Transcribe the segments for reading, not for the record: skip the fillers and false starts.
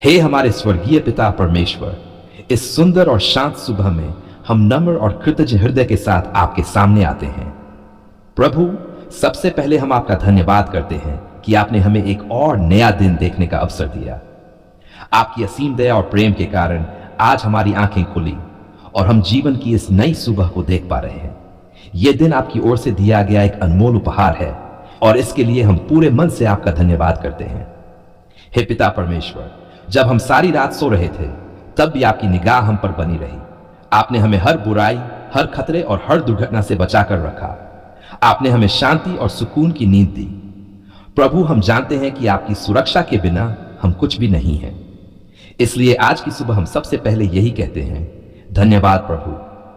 हे हमारे स्वर्गीय पिता परमेश्वर, इस सुंदर और शांत सुबह में हम नम्र और कृतज्ञ हृदय के साथ आपके सामने आते हैं। प्रभु, सबसे पहले हम आपका धन्यवाद करते हैं कि आपने हमें एक और नया दिन देखने का अवसर दिया। आपकी असीम दया और प्रेम के कारण आज हमारी आंखें खुली और हम जीवन की इस नई सुबह को देख पा रहे हैं। यह दिन आपकी ओर से दिया गया एक अनमोल उपहार है और इसके लिए हम पूरे मन से आपका धन्यवाद करते हैं। हे पिता परमेश्वर, जब हम सारी रात सो रहे थे तब भी आपकी निगाह हम पर बनी रही। आपने हमें हर बुराई, हर खतरे और हर दुर्घटना से बचाकर रखा। आपने हमें शांति और सुकून की नींद दी। प्रभु, हम जानते हैं कि आपकी सुरक्षा के बिना हम कुछ भी नहीं हैं। इसलिए आज की सुबह हम सबसे पहले यही कहते हैं, धन्यवाद प्रभु,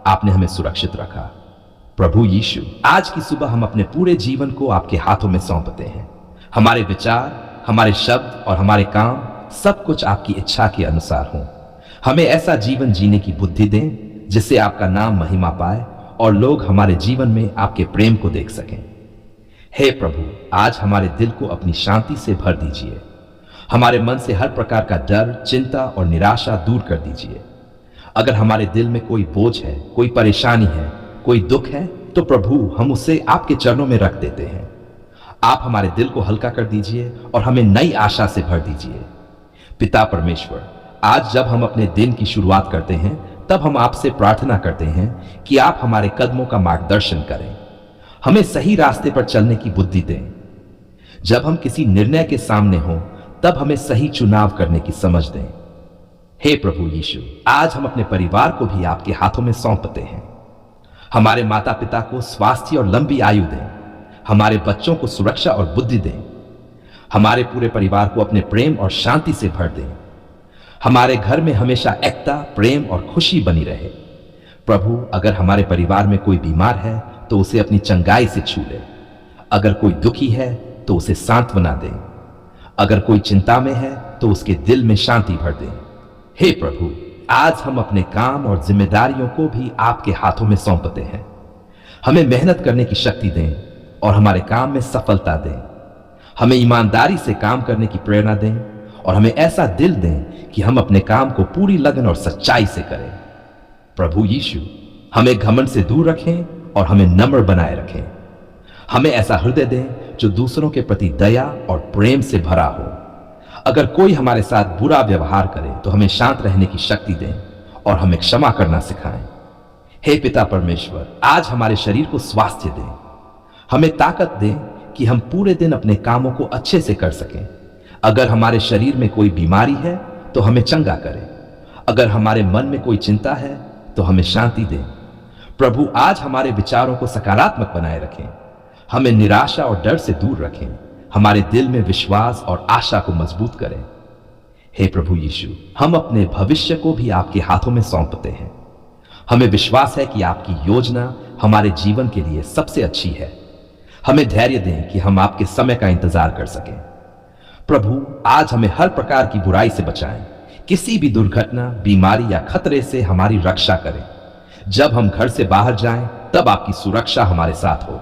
आपने हमें सुरक्षित रखा। प्रभु यीशु, आज की सुबह हम अपने पूरे जीवन को आपके हाथों में सौंपते हैं। हमारे विचार, हमारे शब्द और हमारे काम सब कुछ आपकी इच्छा के अनुसार हो। हमें ऐसा जीवन जीने की बुद्धि दें जिससे आपका नाम महिमा पाए और लोग हमारे जीवन में आपके प्रेम को देख सकें। हे प्रभु, आज हमारे दिल को अपनी शांति से भर दीजिए। हमारे मन से हर प्रकार का डर, चिंता और निराशा दूर कर दीजिए। अगर हमारे दिल में कोई बोझ है, कोई परेशानी है, कोई दुख है, तो प्रभु हम उसे आपके चरणों में रख देते हैं। आप हमारे दिल को हल्का कर दीजिए और हमें नई आशा से भर दीजिए। पिता परमेश्वर, आज जब हम अपने दिन की शुरुआत करते हैं तब हम आपसे प्रार्थना करते हैं कि आप हमारे कदमों का मार्गदर्शन करें, हमें सही रास्ते पर चलने की बुद्धि दें। जब हम किसी निर्णय के सामने हों तब हमें सही चुनाव करने की समझ दें। हे प्रभु यीशु, आज हम अपने परिवार को भी आपके हाथों में सौंपते हैं। हमारे माता पिता को स्वास्थ्य और लंबी आयु दें। हमारे बच्चों को सुरक्षा और बुद्धि दें। हमारे पूरे परिवार को अपने प्रेम और शांति से भर दें। हमारे घर में हमेशा एकता, प्रेम और खुशी बनी रहे। प्रभु, अगर हमारे परिवार में कोई बीमार है तो उसे अपनी चंगाई से छू ले। अगर कोई दुखी है तो उसे सांत्वना दें। अगर कोई चिंता में है तो उसके दिल में शांति भर दें। हे प्रभु, आज हम अपने काम और जिम्मेदारियों को भी आपके हाथों में सौंपते हैं। हमें मेहनत करने की शक्ति दें और हमारे काम में सफलता दें। हमें ईमानदारी से काम करने की प्रेरणा दें और हमें ऐसा दिल दें कि हम अपने काम को पूरी लगन और सच्चाई से करें। प्रभु यीशु, हमें घमंड से दूर रखें और हमें नम्र बनाए रखें। हमें ऐसा हृदय दें जो दूसरों के प्रति दया और प्रेम से भरा हो। अगर कोई हमारे साथ बुरा व्यवहार करे तो हमें शांत रहने की शक्ति दें और हमें क्षमा करना सिखाएं। हे पिता परमेश्वर, आज हमारे शरीर को स्वास्थ्य दें। हमें ताकत दें कि हम पूरे दिन अपने कामों को अच्छे से कर सकें। अगर हमारे शरीर में कोई बीमारी है तो हमें चंगा करें। अगर हमारे मन में कोई चिंता है तो हमें शांति दें। प्रभु, आज हमारे विचारों को सकारात्मक बनाए रखें। हमें निराशा और डर से दूर रखें। हमारे दिल में विश्वास और आशा को मजबूत करें। हे प्रभु यीशु, हम अपने भविष्य को भी आपके हाथों में सौंपते हैं। हमें विश्वास है कि आपकी योजना हमारे जीवन के लिए सबसे अच्छी है। हमें धैर्य दें कि हम आपके समय का इंतजार कर सकें। प्रभु, आज हमें हर प्रकार की बुराई से बचाएं। किसी भी दुर्घटना, बीमारी या खतरे से हमारी रक्षा करें। जब हम घर से बाहर जाएं तब आपकी सुरक्षा हमारे साथ हो।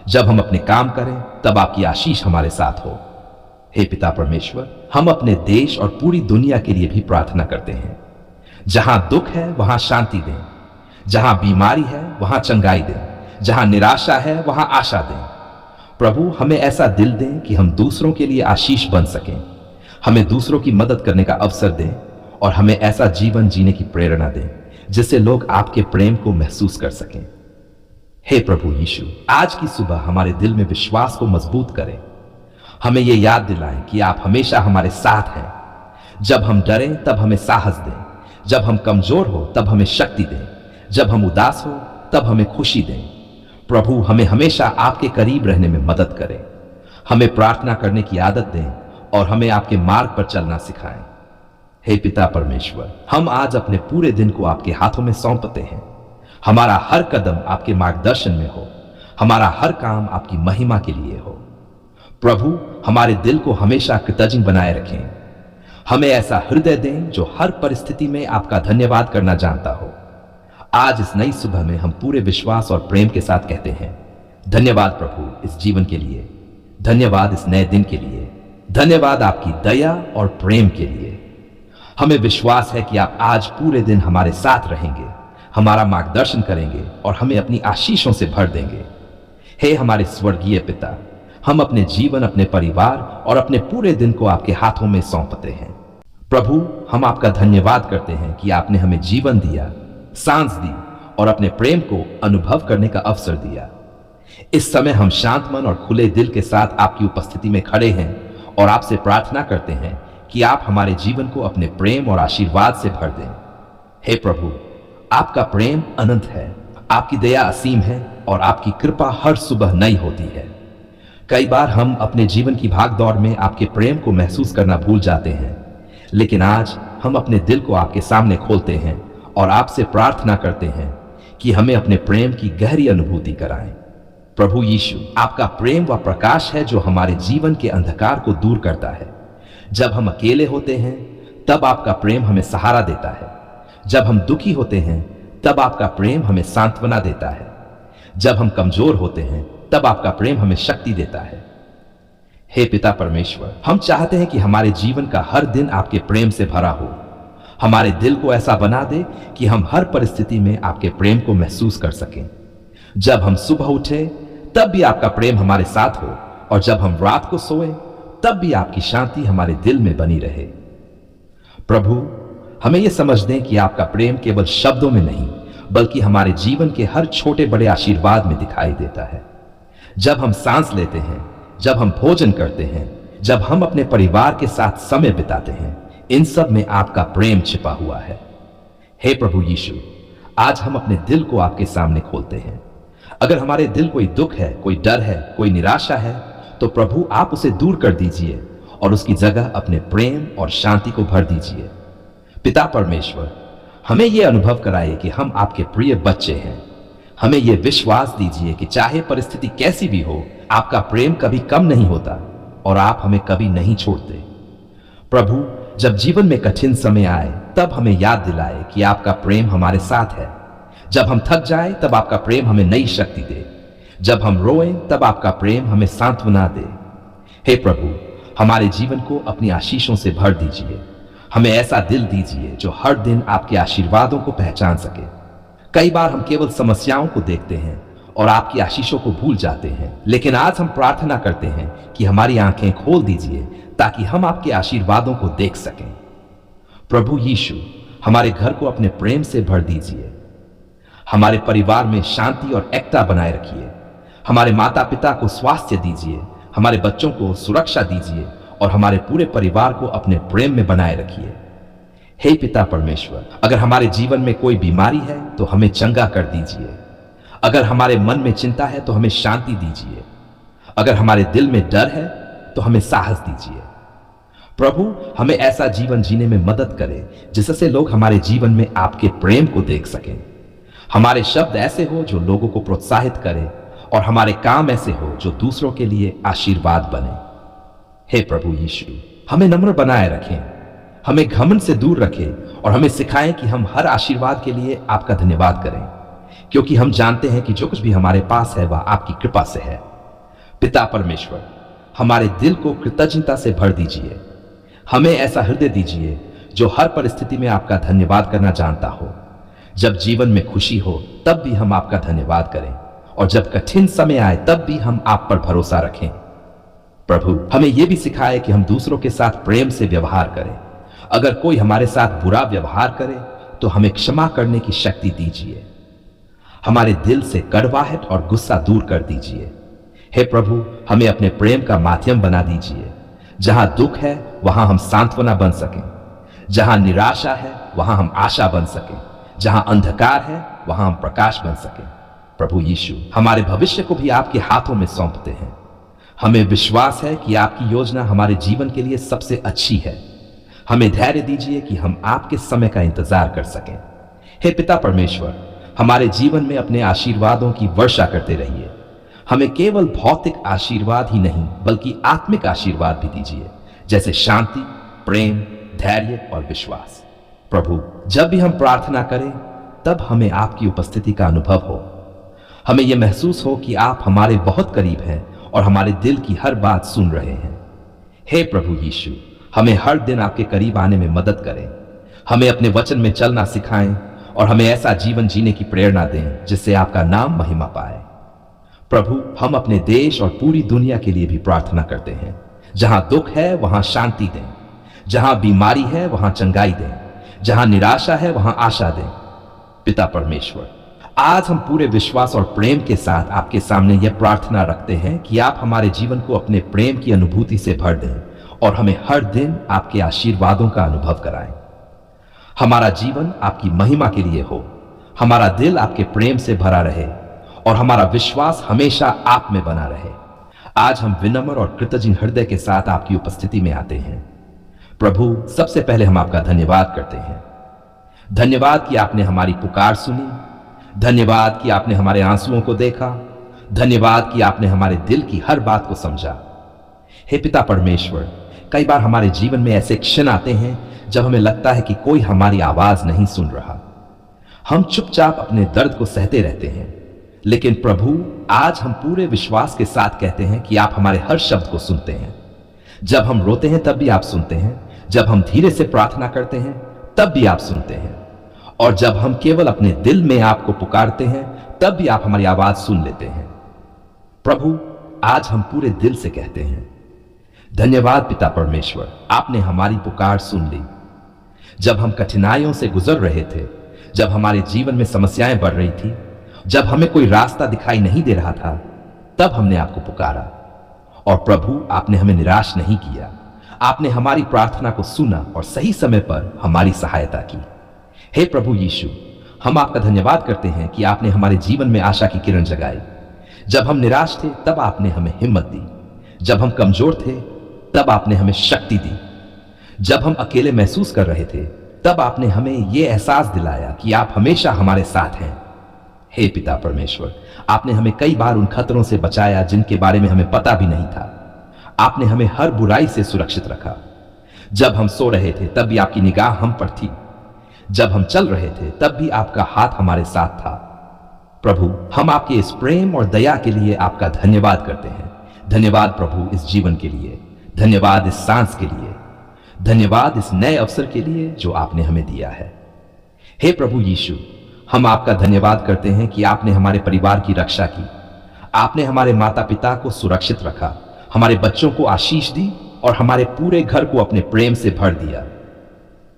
जब हम अपने काम करें तब आपकी आशीष हमारे साथ हो। हे पिता परमेश्वर, हम अपने देश और पूरी दुनिया के लिए भी प्रार्थना करते हैं। जहां दुख है वहां शांति दें। जहां बीमारी है वहां चंगाई दें। जहां निराशा है वहां आशा दें। प्रभु, हमें ऐसा दिल दें कि हम दूसरों के लिए आशीष बन सकें। हमें दूसरों की मदद करने का अवसर दें और हमें ऐसा जीवन जीने की प्रेरणा दें जिससे लोग आपके प्रेम को महसूस कर सकें। हे प्रभु यीशु, आज की सुबह हमारे दिल में विश्वास को मजबूत करें। हमें यह याद दिलाएं कि आप हमेशा हमारे साथ हैं। जब हम डरें तब हमें साहस दें। जब हम कमजोर हो तब हमें शक्ति दें। जब हम उदास हो तब हमें खुशी दें। प्रभु, हमें हमेशा आपके करीब रहने में मदद करें। हमें प्रार्थना करने की आदत दें और हमें आपके मार्ग पर चलना सिखाएं। हे पिता परमेश्वर, हम आज अपने पूरे दिन को आपके हाथों में सौंपते हैं। हमारा हर कदम आपके मार्गदर्शन में हो। हमारा हर काम आपकी महिमा के लिए हो। प्रभु, हमारे दिल को हमेशा कृतज्ञ बनाए रखें। हमें ऐसा हृदय दें जो हर परिस्थिति में आपका धन्यवाद करना जानता हो। आज इस नई सुबह में हम पूरे विश्वास और प्रेम के साथ कहते हैं, धन्यवाद प्रभु इस जीवन के लिए। धन्यवाद इस नए दिन के लिए। धन्यवाद आपकी दया और प्रेम के लिए। हमें विश्वास है कि आप आज पूरे दिन हमारे साथ रहेंगे, हमारा मार्गदर्शन करेंगे और हमें अपनी आशीषों से भर देंगे। हे हमारे स्वर्गीय पिता, हम अपने जीवन, अपने परिवार और अपने पूरे दिन को आपके हाथों में सौंपते हैं। प्रभु, हम आपका धन्यवाद करते हैं कि आपने हमें जीवन दिया, सांस दी और अपने प्रेम को अनुभव करने का अवसर दिया। इस समय हम शांत मन और खुले दिल के साथ आपकी उपस्थिति में खड़े हैं और आपसे प्रार्थना करते हैं कि आप हमारे जीवन को अपने प्रेम और आशीर्वाद से भर दें। हे प्रभु, आपका प्रेम अनंत है, आपकी दया असीम है और आपकी कृपा हर सुबह नई होती है। कई बार हम अपने जीवन की भागदौड़ में आपके प्रेम को महसूस करना भूल जाते हैं, लेकिन आज हम अपने दिल को आपके सामने खोलते हैं और आपसे प्रार्थना करते हैं कि हमें अपने प्रेम की गहरी अनुभूति कराएं। प्रभु यीशु, आपका प्रेम वह प्रकाश है जो हमारे जीवन के अंधकार को दूर करता है। जब हम अकेले होते हैं तब आपका प्रेम हमें सहारा देता है। जब हम दुखी होते हैं तब आपका प्रेम हमें सांत्वना देता है। जब हम कमजोर होते हैं तब आपका प्रेम हमें शक्ति देता है। हे पिता परमेश्वर, हम चाहते हैं कि हमारे जीवन का हर दिन आपके प्रेम से भरा हो। हमारे दिल को ऐसा बना दे कि हम हर परिस्थिति में आपके प्रेम को महसूस कर सकें। जब हम सुबह उठे तब भी आपका प्रेम हमारे साथ हो और जब हम रात को सोए तब भी आपकी शांति हमारे दिल में बनी रहे। प्रभु, हमें यह समझ दें कि आपका प्रेम केवल शब्दों में नहीं बल्कि हमारे जीवन के हर छोटे बड़े आशीर्वाद में दिखाई देता है। जब हम सांस लेते हैं, जब हम भोजन करते हैं, जब हम अपने परिवार के साथ समय बिताते हैं, इन सब में आपका प्रेम छिपा हुआ है। हे प्रभु यीशु, आज हम अपने दिल को आपके सामने खोलते हैं। अगर हमारे दिल कोई दुख है, कोई डर है, कोई निराशा है, तो प्रभु आप उसे दूर कर दीजिए और उसकी जगह अपने प्रेम और शांति को भर दीजिए। पिता परमेश्वर, हमें यह अनुभव कराइए कि हम आपके प्रिय बच्चे हैं। हमें यह विश्वास दीजिए कि चाहे परिस्थिति कैसी भी हो, आपका प्रेम कभी कम नहीं होता और आप हमें कभी नहीं छोड़ते। प्रभु, जब जीवन में कठिन समय आए तब हमें याद दिलाए कि आपका प्रेम हमारे साथ है। जब हम थक जाए तब आपका प्रेम हमें नई शक्ति दे। जब हम रोएं तब आपका प्रेम हमें सांत्वना दे। हे प्रभु, हमारे जीवन को अपनी आशीषों से भर दीजिए। हमें ऐसा दिल दीजिए जो हर दिन आपके आशीर्वादों को पहचान सके। कई बार हम केवल समस्याओं को देखते हैं और आपकी आशीषों को भूल जाते हैं, लेकिन आज हम प्रार्थना करते हैं कि हमारी आंखें खोल दीजिए ताकि हम आपके आशीर्वादों को देख सकें। प्रभु यीशु, हमारे घर को अपने प्रेम से भर दीजिए। हमारे परिवार में शांति और एकता बनाए रखिए। हमारे माता पिता को स्वास्थ्य दीजिए, हमारे बच्चों को सुरक्षा दीजिए और हमारे पूरे परिवार को अपने प्रेम में बनाए रखिए। हे पिता परमेश्वर, अगर हमारे जीवन में कोई बीमारी है तो हमें चंगा कर दीजिए। अगर हमारे मन में चिंता है तो हमें शांति दीजिए। अगर हमारे दिल में डर है तो हमें साहस दीजिए। प्रभु, हमें ऐसा जीवन जीने में मदद करें जिससे लोग हमारे जीवन में आपके प्रेम को देख सकें। हमारे शब्द ऐसे हो जो लोगों को प्रोत्साहित करें और हमारे काम ऐसे हो जो दूसरों के लिए आशीर्वाद बने। हे प्रभु यीशु, हमें नम्र बनाए रखें, हमें घमंड से दूर रखें और हमें सिखाएं कि हम हर आशीर्वाद के लिए आपका धन्यवाद करें, क्योंकि हम जानते हैं कि जो कुछ भी हमारे पास है वह आपकी कृपा से है। पिता परमेश्वर, हमारे दिल को कृतज्ञता से भर दीजिए। हमें ऐसा हृदय दीजिए जो हर परिस्थिति में आपका धन्यवाद करना जानता हो। जब जीवन में खुशी हो तब भी हम आपका धन्यवाद करें और जब कठिन समय आए तब भी हम आप पर भरोसा रखें। प्रभु, हमें यह भी सिखाए कि हम दूसरों के साथ प्रेम से व्यवहार करें। अगर कोई हमारे साथ बुरा व्यवहार करे तो हमें क्षमा करने की शक्ति दीजिए। हमारे दिल से कड़वाहट और गुस्सा दूर कर दीजिए। हे प्रभु, हमें अपने प्रेम का माध्यम बना दीजिए। जहां दुख है वहां हम सांत्वना बन सकें, जहां निराशा है वहां हम आशा बन सकें, जहां अंधकार है वहां हम प्रकाश बन सकें। प्रभु यीशु, हमारे भविष्य को भी आपके हाथों में सौंपते हैं। हमें विश्वास है कि आपकी योजना हमारे जीवन के लिए सबसे अच्छी है। हमें धैर्य दीजिए कि हम आपके समय का इंतजार कर सकें। हे पिता परमेश्वर, हमारे जीवन में अपने आशीर्वादों की वर्षा करते रहिए। हमें केवल भौतिक आशीर्वाद ही नहीं बल्कि आत्मिक आशीर्वाद भी दीजिए, जैसे शांति, प्रेम, धैर्य और विश्वास। प्रभु, जब भी हम प्रार्थना करें तब हमें आपकी उपस्थिति का अनुभव हो। हमें यह महसूस हो कि आप हमारे बहुत करीब हैं और हमारे दिल की हर बात सुन रहे हैं। हे प्रभु यीशु, हमें हर दिन आपके करीब आने में मदद करें। हमें अपने वचन में चलना सिखाएं और हमें ऐसा जीवन जीने की प्रेरणा दें जिससे आपका नाम महिमा पाए। प्रभु, हम अपने देश और पूरी दुनिया के लिए भी प्रार्थना करते हैं। जहां दुख है वहां शांति दें, जहां बीमारी है वहां चंगाई दें, जहां निराशा है वहां आशा दें। पिता परमेश्वर, आज हम पूरे विश्वास और प्रेम के साथ आपके सामने यह प्रार्थना रखते हैं कि आप हमारे जीवन को अपने प्रेम की अनुभूति से भर दें और हमें हर दिन आपके आशीर्वादों का अनुभव कराएं। हमारा जीवन आपकी महिमा के लिए हो, हमारा दिल आपके प्रेम से भरा रहे और हमारा विश्वास हमेशा आप में बना रहे। आज हम विनम्र और कृतज्ञ हृदय के साथ आपकी उपस्थिति में आते हैं। प्रभु, सबसे पहले हम आपका धन्यवाद करते हैं। धन्यवाद कि आपने हमारी पुकार सुनी, धन्यवाद कि आपने हमारे आंसुओं को देखा, धन्यवाद कि आपने हमारे दिल की हर बात को समझा। हे पिता परमेश्वर, कई बार हमारे जीवन में ऐसे क्षण आते हैं जब हमें लगता है कि कोई हमारी आवाज नहीं सुन रहा। हम चुपचाप अपने दर्द को सहते रहते हैं, लेकिन प्रभु, आज हम पूरे विश्वास के साथ कहते हैं कि आप हमारे हर शब्द को सुनते हैं। जब हम रोते हैं तब भी आप सुनते हैं, जब हम धीरे से प्रार्थना करते हैं तब भी आप सुनते हैं, और जब हम केवल अपने दिल में आपको पुकारते हैं तब भी आप हमारी आवाज सुन लेते हैं। प्रभु, आज हम पूरे दिल से कहते हैं धन्यवाद पिता परमेश्वर, आपने हमारी पुकार सुन ली। जब हम कठिनाइयों से गुजर रहे थे, जब हमारे जीवन में समस्याएं बढ़ रही थी, जब हमें कोई रास्ता दिखाई नहीं दे रहा था, तब हमने आपको पुकारा और प्रभु, आपने हमें निराश नहीं किया। आपने हमारी प्रार्थना को सुना और सही समय पर हमारी सहायता की। हे प्रभु यीशु, हम आपका धन्यवाद करते हैं कि आपने हमारे जीवन में आशा की किरण जगाई। जब हम निराश थे तब आपने हमें हिम्मत दी, जब हम कमजोर थे तब आपने हमें शक्ति दी, जब हम अकेले महसूस कर रहे थे तब आपने हमें यह एहसास दिलाया कि आप हमेशा हमारे साथ हैं। हे पिता परमेश्वर, आपने हमें कई बार उन खतरों से बचाया जिनके बारे में हमें पता भी नहीं था। आपने हमें हर बुराई से सुरक्षित रखा। जब हम सो रहे थे तब भी आपकी निगाह हम पर थी, जब हम चल रहे थे तब भी आपका हाथ हमारे साथ था। प्रभु, हम आपके इस प्रेम और दया के लिए आपका धन्यवाद करते हैं। धन्यवाद प्रभु इस जीवन के लिए, धन्यवाद इस सांस के लिए, धन्यवाद इस नए अवसर के लिए जो आपने हमें दिया है। हे प्रभु यीशु, हम आपका धन्यवाद करते हैं कि आपने हमारे परिवार की रक्षा की। आपने हमारे माता पिता को सुरक्षित रखा, हमारे बच्चों को आशीष दी और हमारे पूरे घर को अपने प्रेम से भर दिया।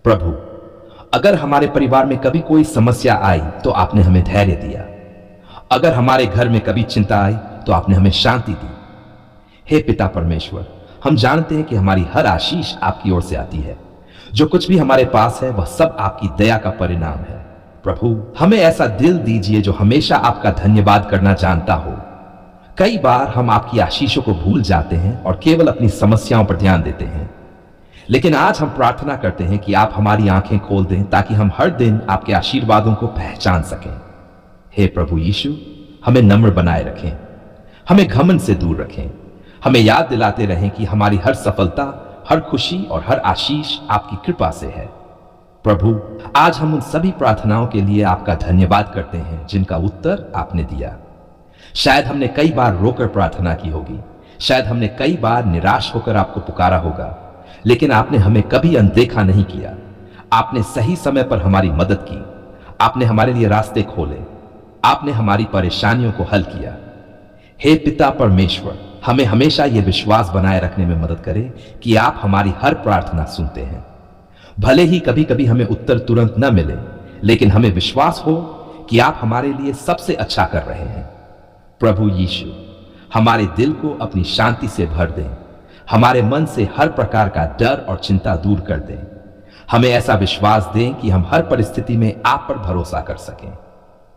प्रभु, अगर हमारे परिवार में कभी कोई समस्या आई तो आपने हमें धैर्य दिया। अगर हमारे घर में कभी चिंता आई तो आपने हमें शांति दी। हे पिता परमेश्वर, हम जानते हैं कि हमारी हर आशीष आपकी ओर से आती है। जो कुछ भी हमारे पास है वह सब आपकी दया का परिणाम है। प्रभु, हमें ऐसा दिल दीजिए जो हमेशा आपका धन्यवाद करना जानता हो। कई बार हम आपकी आशीषों को भूल जाते हैं और केवल अपनी समस्याओं पर ध्यान देते हैं, लेकिन आज हम प्रार्थना करते हैं कि आप हमारी आंखें खोल दें ताकि हम हर दिन आपके आशीर्वादों को पहचान सकें। हे प्रभु यीशु, हमें नम्र बनाए रखें, हमें घमंड से दूर रखें, हमें याद दिलाते रहें कि हमारी हर सफलता, हर खुशी और हर आशीष आपकी कृपा से है। प्रभु, आज हम उन सभी प्रार्थनाओं के लिए आपका धन्यवाद करते हैं जिनका उत्तर आपने दिया। शायद हमने कई बार रोकर प्रार्थना की होगी, शायद हमने कई बार निराश होकर आपको पुकारा होगा, लेकिन आपने हमें कभी अनदेखा नहीं किया। आपने सही समय पर हमारी मदद की, आपने हमारे लिए रास्ते खोले, आपने हमारी परेशानियों को हल किया। हे पिता परमेश्वर, हमें हमेशा यह विश्वास बनाए रखने में मदद करें कि आप हमारी हर प्रार्थना सुनते हैं। भले ही कभी कभी हमें उत्तर तुरंत न मिले, लेकिन हमें विश्वास हो कि आप हमारे लिए सबसे अच्छा कर रहे हैं। प्रभु यीशु, हमारे दिल को अपनी शांति से भर दें, हमारे मन से हर प्रकार का डर और चिंता दूर कर दें। हमें ऐसा विश्वास दें कि हम हर परिस्थिति में आप पर भरोसा कर सकें।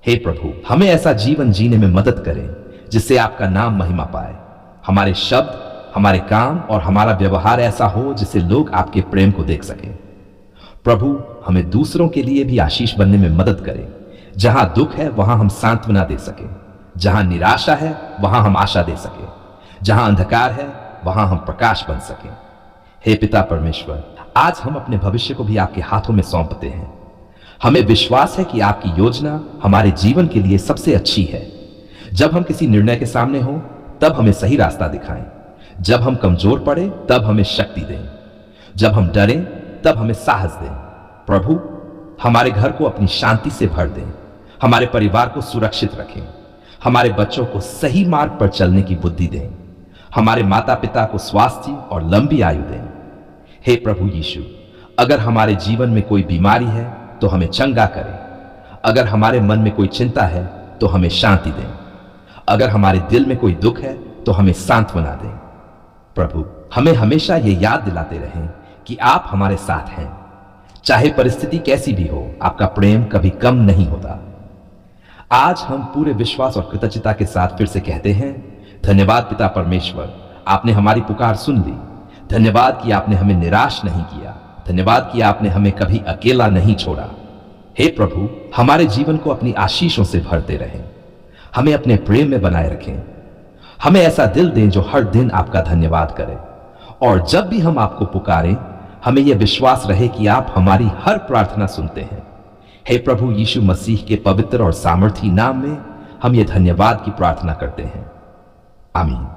हे प्रभु, हमें ऐसा जीवन जीने में मदद करें जिससे आपका नाम महिमा पाए। हमारे शब्द, हमारे काम और हमारा व्यवहार ऐसा हो जिससे लोग आपके प्रेम को देख सकें। प्रभु, हमें दूसरों के लिए भी आशीष बनने में मदद करें। जहां दुख है वहां हम सांत्वना दे सकें, जहां निराशा है वहां हम आशा दे सकें, जहां अंधकार है वहां हम प्रकाश बन सकें। हे पिता परमेश्वर, आज हम अपने भविष्य को भी आपके हाथों में सौंपते हैं। हमें विश्वास है कि आपकी योजना हमारे जीवन के लिए सबसे अच्छी है। जब हम किसी निर्णय के सामने हो तब हमें सही रास्ता दिखाएं, जब हम कमजोर पड़े तब हमें शक्ति दें, जब हम डरें तब हमें साहस दें, प्रभु, हमारे घर को अपनी शांति से भर दें, हमारे परिवार को सुरक्षित रखें, हमारे बच्चों को सही मार्ग पर चलने की बुद्धि दें, हमारे माता पिता को स्वास्थ्य और लंबी आयु दें। हे प्रभु यीशु, अगर हमारे जीवन में कोई बीमारी है तो हमें चंगा करें, अगर हमारे मन में कोई चिंता है तो हमें शांति दें, अगर हमारे दिल में कोई दुख है तो हमें सांत्वना दें। प्रभु, हमें हमेशा ये याद दिलाते रहें कि आप हमारे साथ हैं। चाहे परिस्थिति कैसी भी हो, आपका प्रेम कभी कम नहीं होता। आज हम पूरे विश्वास और कृतज्ञता के साथ फिर से कहते हैं, धन्यवाद पिता परमेश्वर, आपने हमारी पुकार सुन ली। धन्यवाद कि आपने हमें निराश नहीं किया। धन्यवाद कि आपने हमें कभी अकेला नहीं छोड़ा। हे प्रभु, हमारे जीवन को अपनी आशीषों से भरते रहें, हमें अपने प्रेम में बनाए रखें। हमें ऐसा दिल दें जो हर दिन आपका धन्यवाद करे, और जब भी हम आपको पुकारें हमें यह विश्वास रहे कि आप हमारी हर प्रार्थना सुनते हैं। हे प्रभु यीशु मसीह के पवित्र और सामर्थी नाम में हम ये धन्यवाद की प्रार्थना करते हैं। आमीन।